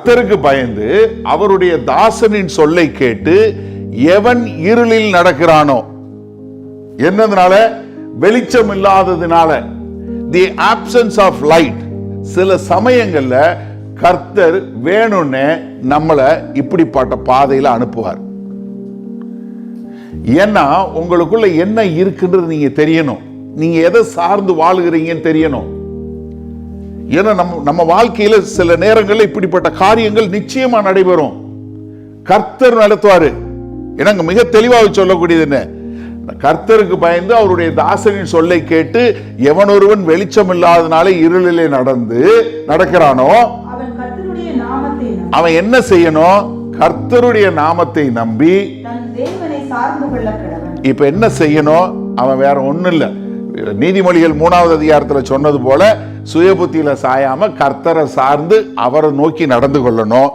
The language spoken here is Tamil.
கர்த்தருக்கு பயந்து அவருடைய தாசனின் சொல்லை கேட்டு எவன் இருளில் நடக்கிறானோ, என்னதுனால? வெளிச்சம் இல்லாததுனால, தி ஆப்சன்ஸ் ஆஃப் லைட். சில சமயங்கள்ல கர்த்தர் வேணும்னு நம்மளை இப்படிப்பட்ட பாதையில அனுப்புவார். ஏன்னா உங்களுக்குள்ள என்ன இருக்குன்றது நீங்க தெரியணும், நீங்க எதை சார்ந்து வாழுகிறீங்கன்னு தெரியணும். ஏன்னா நம்ம வாழ்க்கையில சில நேரங்களில் இப்படிப்பட்ட காரியங்கள் நிச்சயமா நடைபெறும். கர்த்தர் நடத்துவாரு. ஏன்னா மிக தெளிவாக சொல்லக்கூடியது என்ன? கர்த்தருக்கு பயந்து அவருடைய தாசனின் சொல்லை கேட்டு எவன் ஒருவன் வெளிச்சம் இல்லாதனால இருளிலே நடக்கிறானோ அவன் என்ன செய்யணும்? கர்த்தருடைய நாமத்தை நம்பி இப்ப என்ன செய்யணும்? அவன் வேற ஒண்ணும் இல்ல, நீதிமொழிகள் 3வது அதிகாரத்துல சொன்னது போல சுய புத்தியில சாயாம கர்த்தரை சார்ந்து அவரை நோக்கி நடந்து கொள்ளணும்.